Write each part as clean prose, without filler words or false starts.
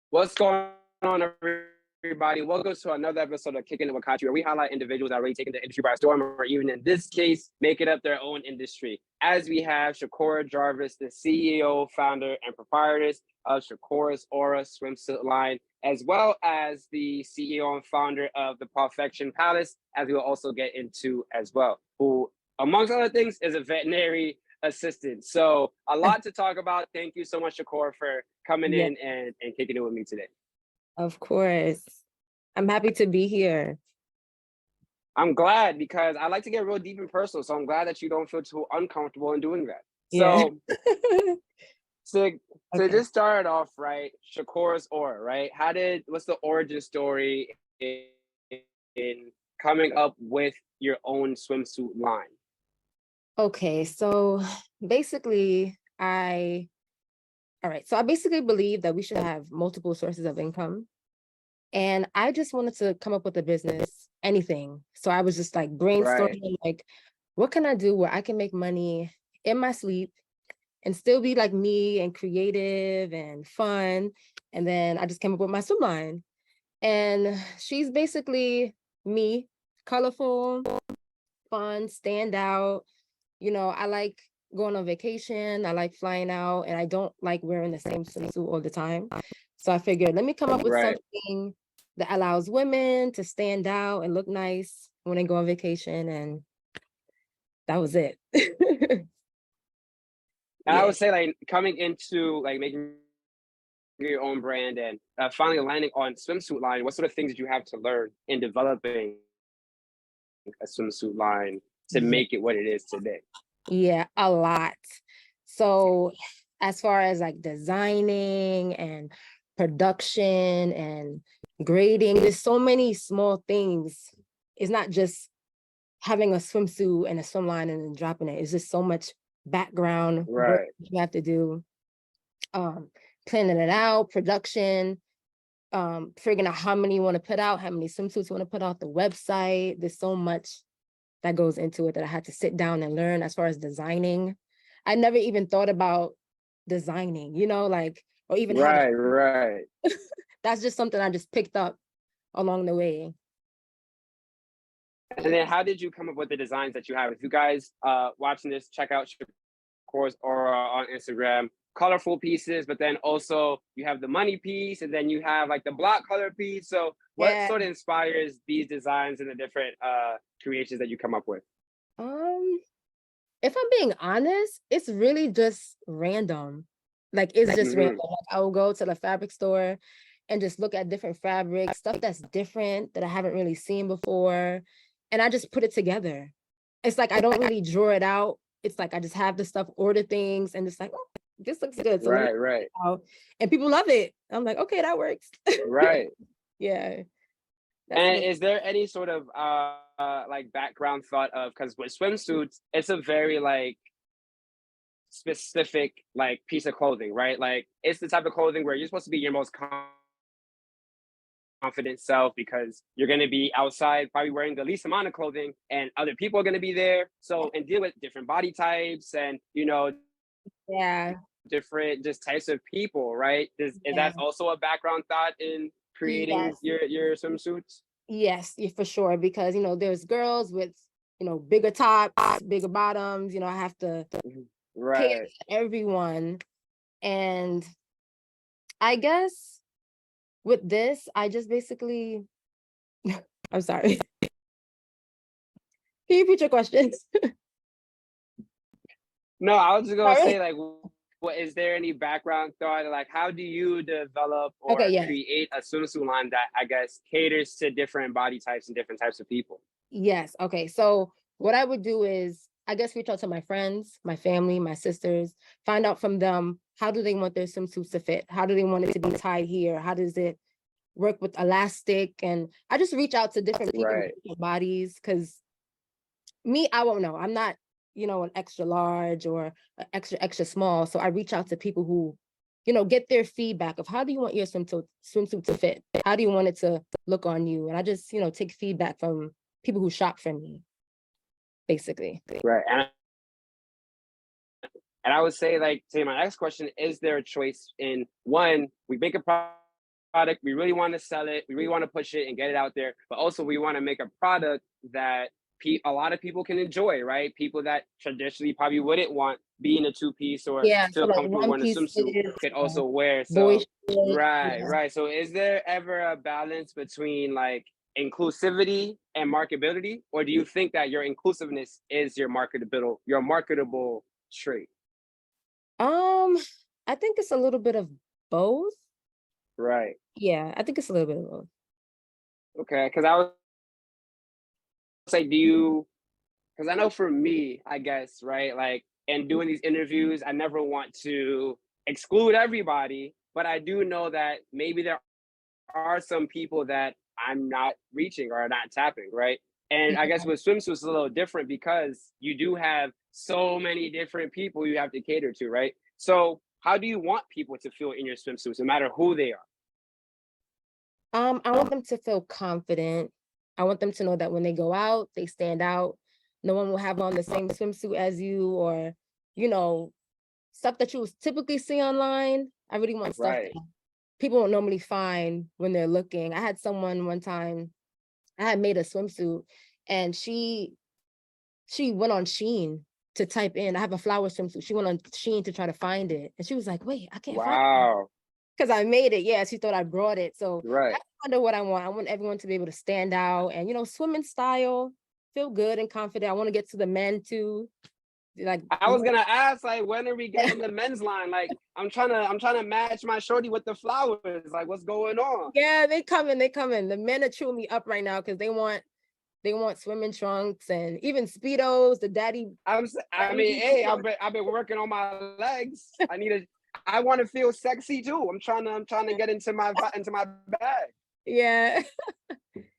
What's going on, everybody? Welcome to another episode of Kickin with Kachi, where we highlight individuals that are really taking the industry by storm, or even in this case, make it up their own industry. As we have Shakura Jarvis, the CEO, founder, and proprietress of Shakura's Aura swimsuit line, as well as the CEO and founder of the Perfection Palace, as we will also get into as well, who, amongst other things, is a veterinary assistant. So a lot to talk about. Thank you so much, Shakura, for coming Yeah, in and kicking it with me today. of course. I'm happy to be here. I'm glad because I like to get real deep and personal. So I'm glad that you don't feel too uncomfortable in doing that. Yeah. So to Okay. just start it off, right? Shakura's Aura, right? What's the origin story in coming up with your own swimsuit line? Okay. So basically, all right. So I basically believe that we should have multiple sources of income. And I just wanted to come up with a business, anything. So I was just like Right, brainstorming, like, what can I do where I can make money in my sleep and still be like me and creative and fun. And then I just came up with my swim line. And she's basically me, colorful, fun, stand out. I like going on vacation. I like flying out, and I don't like wearing the same swimsuit all the time. So I figured, let me come up with right. something that allows women to stand out and look nice when they go on vacation. And that was it. And I Yeah. would say like coming into like making your own brand and finally landing on swimsuit line, what sort of things did you have to learn in developing a swimsuit line to Yeah. make it what it is today? Yeah, a lot. So as far as like designing and production and grading, there's so many small things. It's not just having a swimsuit and a swim line and then dropping it. It's just so much background work Right. you have to do. Planning it out, production, figuring out how many you want to put out, how many swimsuits you want to put out, the website. There's so much that goes into it that I had to sit down and learn as far as designing. I never even thought about designing, like, or even how to, Right, right. that's just something I just picked up along the way. And then how did you come up with the designs that you have? If you guys watching this, check out Course or on Instagram. Colorful pieces, but then also you have the money piece, and then you have like the block color piece. So what Yeah. sort of inspires these designs and the different creations that you come up with? Um, if I'm being honest, it's really just random. Like it's just random. Hmm. Like I will go to the fabric store and just look at different fabrics, stuff that's different that I haven't really seen before. And I just put it together. It's like I don't really draw it out. It's like I just have the stuff, order things, and just like, oh, this looks good. So let me Right, right, out. And people love it. I'm like, okay, that works. right. Yeah, that's And what. is there any sort of like background thought of, because with swimsuits, it's a very like specific like piece of clothing, right? Like it's the type of clothing where you're supposed to be your most confident self because you're going to be outside probably wearing the least amount of clothing and other people are going to be there, so and deal with different body types and Yeah, different just types of people, right? Is yeah, that also a background thought in creating yes. your swimsuits? Yes, yeah, for sure. Because there's girls with bigger tops, bigger bottoms. I have to cater Right. to everyone. And I guess with this, I just basically I'm sorry. Can you repeat your questions? No, I was just gonna Sorry. say like, what is there any background thought? Like, how do you develop Okay, or yeah. create a swimsuit line that I guess caters to different body types and different types of people? Yes. Okay. So what I would do is I guess reach out to my friends, my family, my sisters, find out from them how do they want their swimsuits to fit? How do they want it to be tied here? How does it work with elastic? And I just reach out to different people with Right. different bodies because me, I won't know. I'm not, an extra large or an extra, extra small. So I reach out to people who, get their feedback of how do you want your swimsuit to fit? How do you want it to look on you? And I just, take feedback from people who shop for me, basically. Right. And I would say, like, say my next question, is there a choice in one, we make a product product, we really want to sell it, we really want to push it and get it out there, but also we want to make a product that a lot of people can enjoy, right? People that traditionally probably wouldn't want being a two-piece or Yeah, so feel like comfortable one wearing a piece swimsuit could also wear. boy So shit. right, Yeah. right. So is there ever a balance between like inclusivity and marketability, or do you think that your inclusiveness is your marketable trait? Um, I think it's a little bit of both. Right. Yeah, I think it's a little bit of both. Okay. Because I was say, do you? Because I know for me, I guess, right, like, in doing these interviews, I never want to exclude everybody, but I do know that maybe there are some people that I'm not reaching or not tapping, right? And I guess with swimsuits, it's a little different because you do have so many different people you have to cater to, right? So, how do you want people to feel in your swimsuits, no matter who they are? I want them to feel confident. I want them to know that when they go out, they stand out. No one will have on the same swimsuit as you, or, you know, stuff that you would typically see online. I really want stuff that Right. people don't normally find when they're looking. I had someone one time, I had made a swimsuit, and she went on Shein to type in, I have a flower swimsuit. She went on Shein to try to find it. And she was like, wait, I can't find it. Wow. Because I made it. Yeah, she thought I brought it. So Right. that's kind of what I want. I want everyone to be able to stand out and, swim in style, feel good and confident. I want to get to the men too. Like, I was gonna ask, like, when are we getting the men's line? Like, I'm trying to match my shorty with the flowers. Like, what's going on? yeah, they coming, they coming. The men are chewing me up right now because they want swimming trunks and even Speedos, the I daddy mean, hey, I've been working on my legs. I want to feel sexy too. I'm trying to get into my bag. yeah.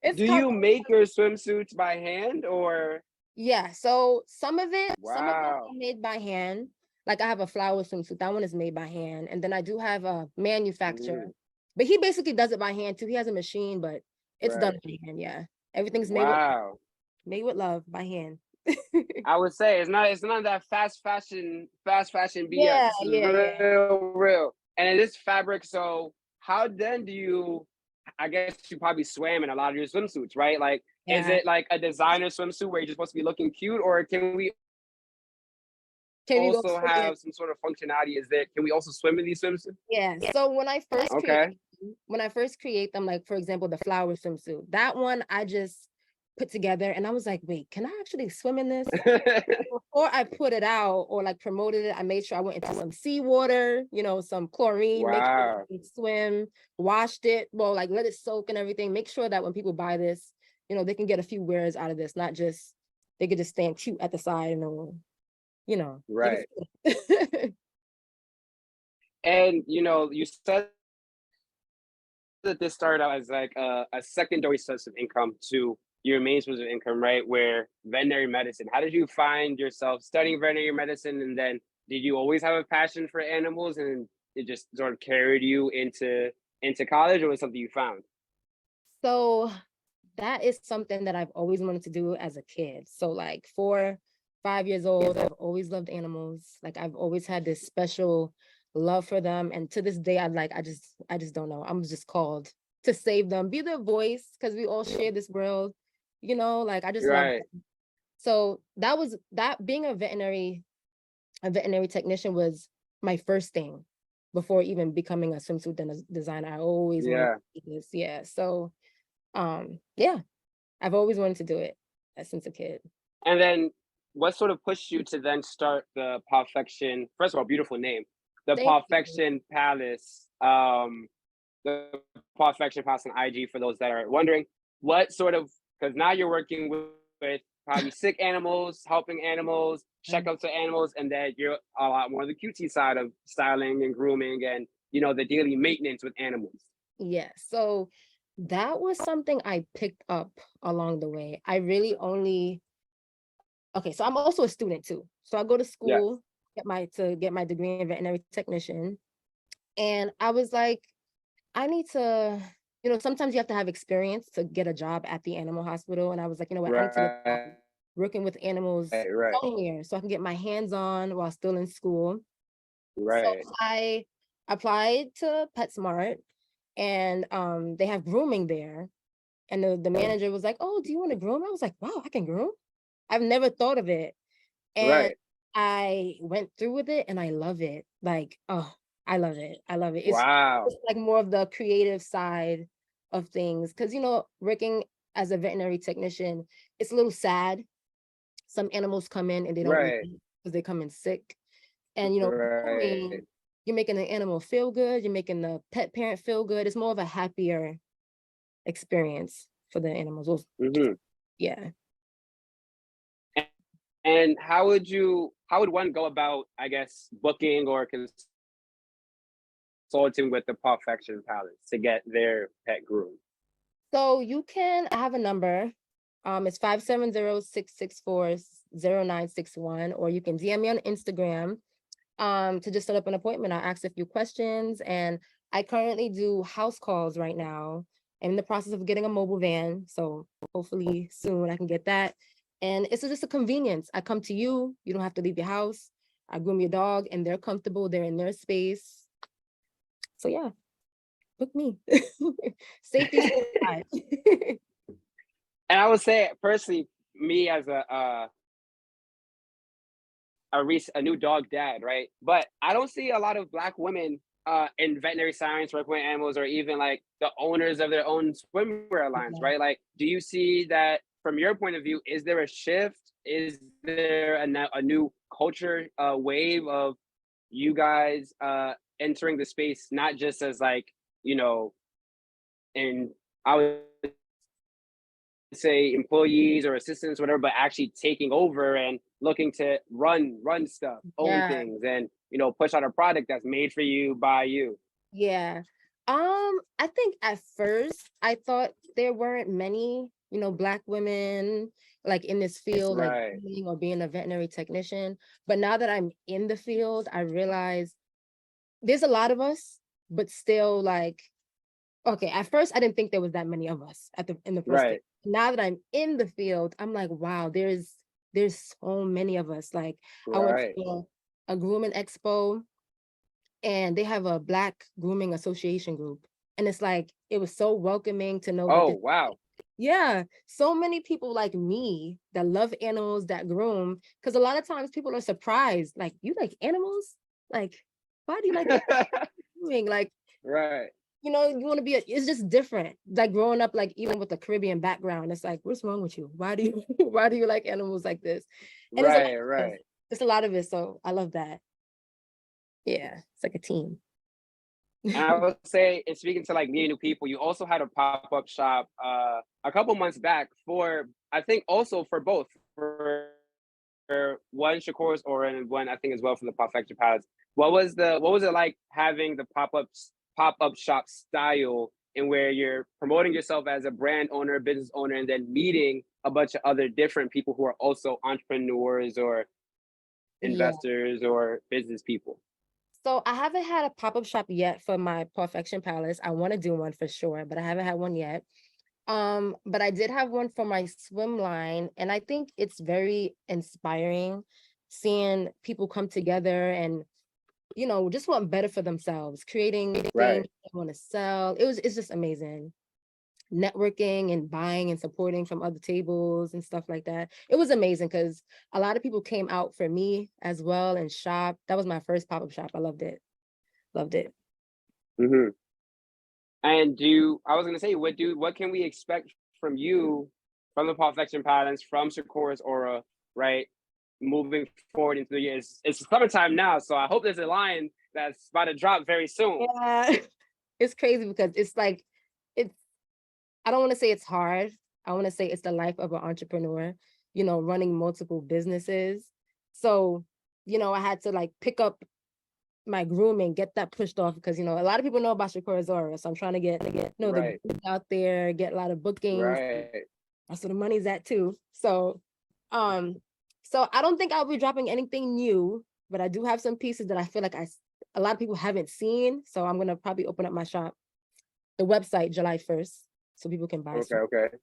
It's Do you coming. make your swimsuits by hand or Yeah, so some of them wow? are made by hand. Like I have a flower swimsuit, that one is made by hand. And then I do have a manufacturer, Mm, but he basically does it by hand too. He has a machine, but it's done right. by hand. Yeah, everything's Wow. made with love by hand. I would say it's none of that fast fashion BS. Yeah, This is yeah, yeah, real, real. And it is fabric. So how then do you? I guess you probably swam in a lot of your swimsuits, right? Like, is yeah. it like a designer swimsuit where you're just supposed to be looking cute, or can we Can we go also swim in? have some sort of functionality? Can we also swim in these swimsuits? Yeah. So Okay. when I first create them, like for example, the flower swimsuit, that one I just put together and I was like, wait, can I actually swim in this? Before I put it out or like promoted it, I made sure I went into some seawater, some chlorine, make sure Wow. it can swim, washed it, well, like let it soak and everything. Make sure that when people buy this, they can get a few wears out of this, not just they could just stand cute at the side and they Right. can And you said that this started out as like a secondary source of income to your main source of income, right? Where veterinary medicine. How did you find yourself studying veterinary medicine, and then did you always have a passion for animals, and it just sort of carried you into college, or was it something you found? So that is something that I've always wanted to do as a kid. So like 4, 5 years old, I've always loved animals. Like I've always had this special love for them. And to this day, I just don't know. I'm just called to save them, be their voice, because we all share this world, like I just love Right. them. So that being a veterinary technician was my first thing before even becoming a swimsuit designer. I always wanted Yeah. to do this. Yeah. So yeah, I've always wanted to do it since a kid. And then what sort of pushed you to then start the Perfection? First of all, beautiful name, the Thank you. Perfection Palace. The Perfection Palace on IG for those that are wondering. What sort of, because now you're working with probably sick animals, helping animals, checkups to animals, and then you're a lot more on the cutesy side of styling and grooming and the daily maintenance with animals. Yeah. So that was something I picked up along the way. I really only okay, so I'm also a student too. So I go to Yes. school to get my degree in veterinary technician. And I was like, I need to, sometimes you have to have experience to get a job at the animal hospital. And I was like, you know what, I need to get a job Right. working with animals Right. somewhere so I can get my hands on while still in school. So Right. I applied to PetSmart and they have grooming there. And the manager was like, "Oh, do you want to groom?" I was like, "Wow, I can groom. I've never thought of it." And Right. I went through with it and I love it. Like, oh, I love it. I love it. Wow. It's like more of the creative side of things. Cause working as a veterinary technician, it's a little sad. Some animals come in and they don't make Right. it because they come in sick. And Right. grooming, you're making the animal feel good, you're making the pet parent feel good. It's more of a happier experience for the animals. Well, Hmm. yeah. And how would one go about, I guess, booking or consulting with the Perfection Palace to get their pet groomed? So I have a number. It's 570-664-0961, or you can DM me on Instagram to just set up an appointment. I'll ask a few questions. And I currently do house calls right now. I'm in the process of getting a mobile van. So hopefully soon I can get that. And it's just a convenience. I come to you, you don't have to leave your house. I groom your dog and they're comfortable, they're in their space. So yeah, book me. Safety is high. And I would say personally, me as a new dog dad, right? But I don't see a lot of Black women in veterinary science working with animals, or even like the owners of their own swimwear lines, Yeah. right? Like, do you see that from your point of view? Is there a shift? Is there a new culture wave of you guys entering the space, not just as like, you know, and I would say employees or assistants, whatever, but actually taking over and looking to run stuff, own Yeah. things, and push out a product that's made for you by you. Yeah. I think at first I thought there weren't many, Black women like in this field, like Right. being a veterinary technician. But now that I'm in the field, I realize there's a lot of us, but still like, okay, at first I didn't think there was that many of us in the first place. Right. Now that I'm in the field, I'm like, wow, there's so many of us. Like I went Right. to a grooming expo and they have a Black grooming association group. And it's like, it was so welcoming to know that Oh, wow. yeah, so many people like me that love animals that groom. Because a lot of times people are surprised, like, you like animals? Like, why do you like grooming? Like, Right. you want to it's just different. Like growing up, like even with a Caribbean background, it's like, what's wrong with you? Why do you why do you like animals like this? And it's a lot Right. of it. Right. It's a lot of it. So I love that. Yeah, it's like a team. And I would say, and speaking to like meeting new people, you also had a pop-up shop a couple months back for, I think, also for both, for one Shakura's Aura and one I think as well for the Perfection Palace. What was it like having the pop-up shop style, and where you're promoting yourself as a brand owner, business owner, and then meeting a bunch of other different people who are also entrepreneurs or Yeah. investors or business people? So I haven't had a pop-up shop yet for my Perfection Palace. I want to do one for sure, but I haven't had one yet. But I did have one for my swim line, and I think it's very inspiring seeing people come together and just want better for themselves, creating things Right. they want to sell. It's just amazing. Networking and buying and supporting from other tables and stuff like that. It was amazing because a lot of people came out for me as well and shop. That was my first pop-up shop. I loved it. Loved it. Hmm. And I was gonna say, what can we expect from you, from the Perfection Patterns, from Sakura's Aura, right? Moving forward into the years. It's summertime now, so I hope there's a line that's about to drop very soon. Yeah. It's crazy because it's like it's I don't want to say it's hard. I want to say it's the life of an entrepreneur, running multiple businesses. So, I had to like pick up my grooming, get that pushed off because, a lot of people know about Shakura Zora. So I'm trying to get the Right. business out there, get a lot of bookings. Right. That's where the money's at too. Um, so I don't think I'll be dropping anything new, but I do have some pieces that I feel like a lot of people haven't seen. So I'm gonna probably open up my shop, the website July 1st, so people can buy Okay. some. Okay.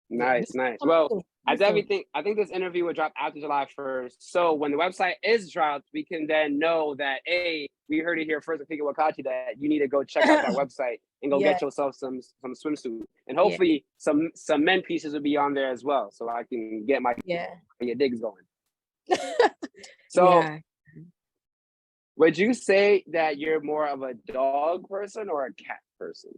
Yeah. Nice. Nice. Well, I think this interview will drop after July 1st. So when the website is dropped, we can then know that we heard it here first with Kickin with Kachi that you need to go check out that website and go get yourself some swimsuit. And hopefully some men pieces will be on there as well. So I can get my digs going. So would you say that you're more of a dog person or a cat person?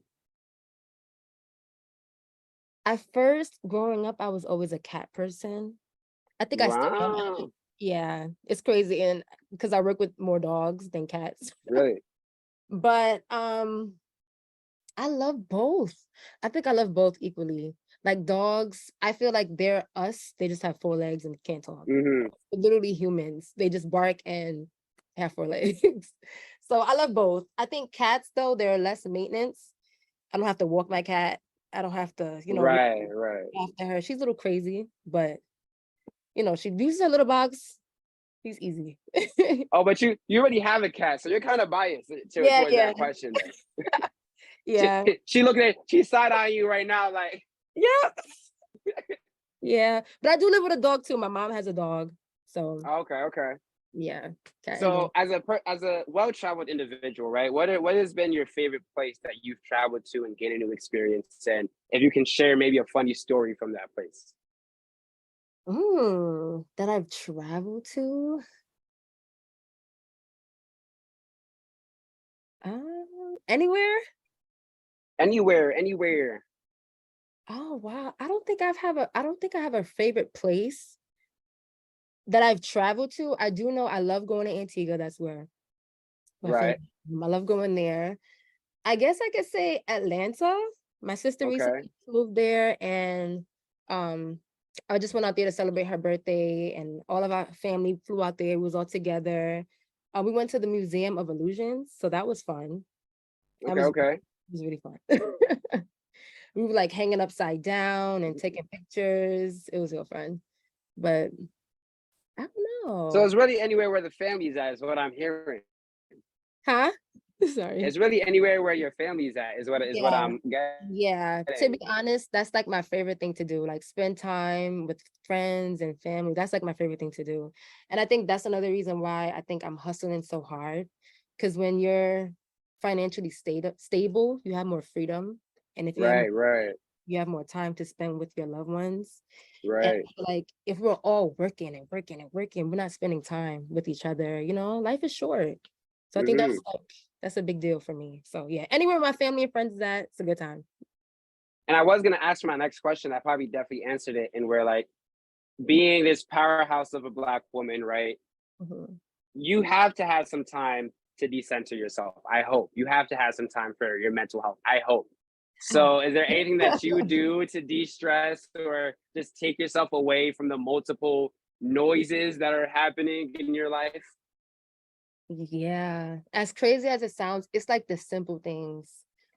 At first, growing up, I was always a cat person. I think I still am. Yeah, it's crazy, and because I work with more dogs than cats. Really? But I love both. I think I love both equally. Like dogs, I feel like they're us. They just have 4 legs and can't talk. Mm-hmm. Literally humans. They just bark and have 4 legs. So I love both. I think cats, though, they're less maintenance. I don't have to walk my cat. I don't have to, Right. after her. She's a little crazy, but she uses her little box. He's easy. Oh, but you already have a cat, so you're kind of biased towards that question. Yeah. She's side-eyeing you right now, like. Yeah. Yeah. But I do live with a dog too. My mom has a dog. So Okay. yeah. So as a well-traveled individual, right? What has been your favorite place that you've traveled to and gained a new experience? And if you can share maybe a funny story from that place. That I've traveled to. Anywhere? Anywhere. Oh wow. I don't think I have a favorite place that I've traveled to. I do know I love going to Antigua. That's where my family. I love going there. I guess I could say Atlanta. My sister recently moved there, and I just went out there to celebrate her birthday, and all of our family flew out there. It was all together. We went to the Museum of Illusions, so that was fun. It was really fun. We were like hanging upside down and taking pictures. It was real fun. But I don't know. So it's really anywhere where the family's at is what I'm hearing. Huh? Sorry. It's really anywhere where your family's at is what I'm getting. Yeah. To be honest, that's like my favorite thing to do. Like spend time with friends and family. That's like my favorite thing to do. And I think that's another reason why I think I'm hustling so hard. Because when you're financially stable, you have more freedom. And if you have more time to spend with your loved ones. Right. And like if we're all working, we're not spending time with each other, life is short. So I think that's a big deal for me. So yeah, anywhere my family and friends is at, it's a good time. And I was gonna ask for my next question. I probably definitely answered it. And we're like, being this powerhouse of a Black woman, right? Mm-hmm. You have to have some time to decenter yourself. I hope you have to have some time for your mental health. I hope. So is there anything that you do to de-stress or just take yourself away from the multiple noises that are happening in your life? Yeah, as crazy as it sounds, it's like the simple things,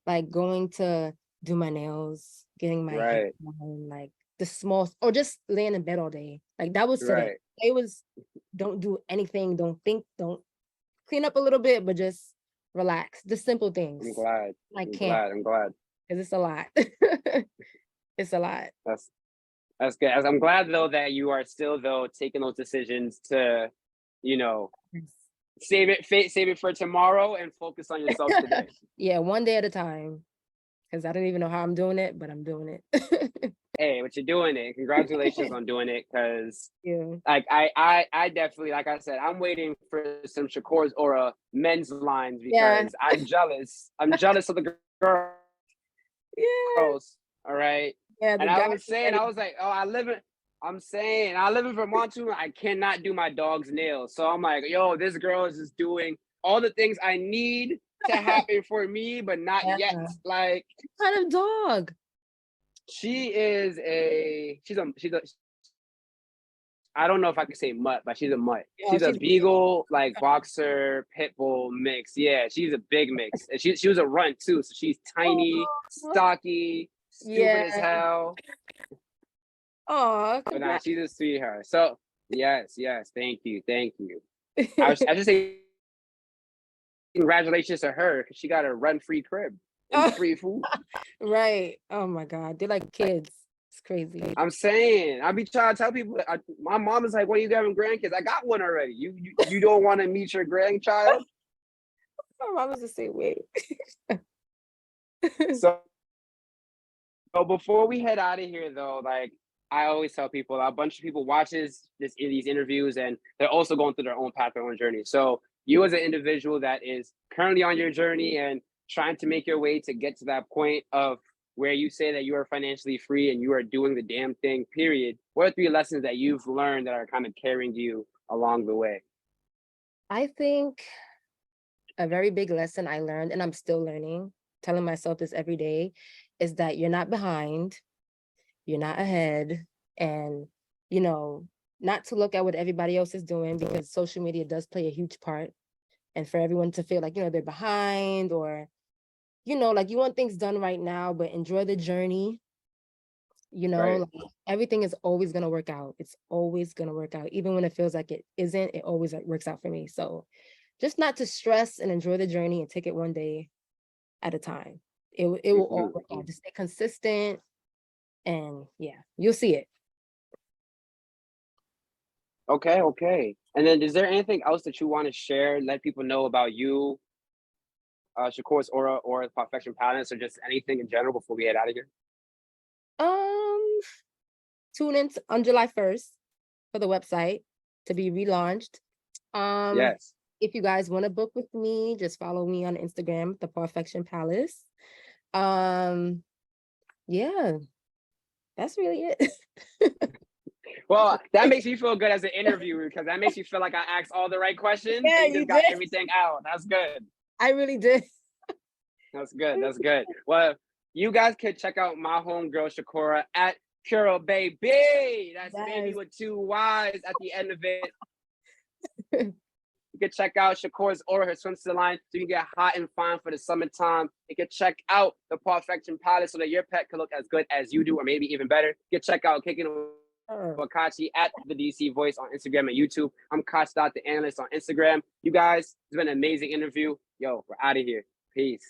like going to do my nails, getting my hair done, like the small, or just laying in bed all day. Like that was today. It was, don't do anything, don't think, don't clean up a little bit, but just relax. The simple things. I'm glad. I'm glad. Because it's a lot. It's a lot. That's good. I'm glad though that you are still taking those decisions to, save it for tomorrow and focus on yourself today. Yeah, one day at a time. Because I don't even know how I'm doing it, but I'm doing it. Hey, but you're doing it. Congratulations on doing it. Because like I definitely, like I said, I'm waiting for some Shakura's or men's lines because I'm jealous. I'm jealous of the girls. All right. Yeah. And I was saying, I was like, oh, I live in Vermont too. I cannot do my dog's nails. So I'm like, yo, this girl is just doing all the things I need to happen for me, but not yet. Like, what kind of dog? She's a I don't know if I could say mutt, but she's a mutt. She's a beagle, like boxer, pit bull mix. Yeah, she's a big mix. And she was a runt too, so she's tiny, stocky, stupid as hell. Oh, but nah, she's a sweetheart. So yes, thank you. I just say congratulations to her because she got a run-free crib and free food. Right. Oh my God, they're like kids. It's crazy. I'm saying, I be trying to tell people. My mom is like, "When you having grandkids?" I got one already. You don't want to meet your grandchild? My mom was the same way. So, so before we head out of here, though, like I always tell people, a bunch of people watches these interviews, and they're also going through their own path, their own journey. So you, as an individual that is currently on your journey and trying to make your way to get to that point of where you say that you are financially free and you are doing the damn thing, period. What are 3 lessons that you've learned that are kind of carrying you along the way? I think a very big lesson I learned, and I'm still learning, telling myself this every day, is that you're not behind, you're not ahead, and, you know, not to look at what everybody else is doing, because social media does play a huge part. And for everyone to feel like, they're behind, or, like you want things done right now, but enjoy the journey. Right. Like everything is always going to work out. It's always going to work out. Even when it feels like it isn't, it always works out for me. So just not to stress and enjoy the journey and take it one day at a time. It will all work out. Just stay consistent, and yeah, you'll see it. Okay. And then, is there anything else that you want to share? Let people know about you, Shakur's Aura, or Perfection Palace, or just anything in general before we head out of here. Um, Tune in on July 1st for the website to be relaunched. Yes. If you guys want to book with me, just follow me on Instagram, The Perfection Palace. Yeah, that's really it. Well, that makes me feel good as an interviewer, because that makes you feel like I asked all the right questions Yeah, and you you just got did. everything out. That's good. I really did. That's good. Well, you guys can check out my homegirl Shakura at Puro Baby. That's baby Yes. with 2 Y's at the end of it. You can check out Shakur's Aura, her swimsuit line, so you can get hot and fine for the summertime. You can check out the Perfection Palace so that your pet can look as good as you do, or maybe even better. You can check out Kickin with Kachi at the DC Voice on Instagram and YouTube. I'm Kachi, the analyst on Instagram. You guys, it's been an amazing interview. Yo, we're out of here. Peace.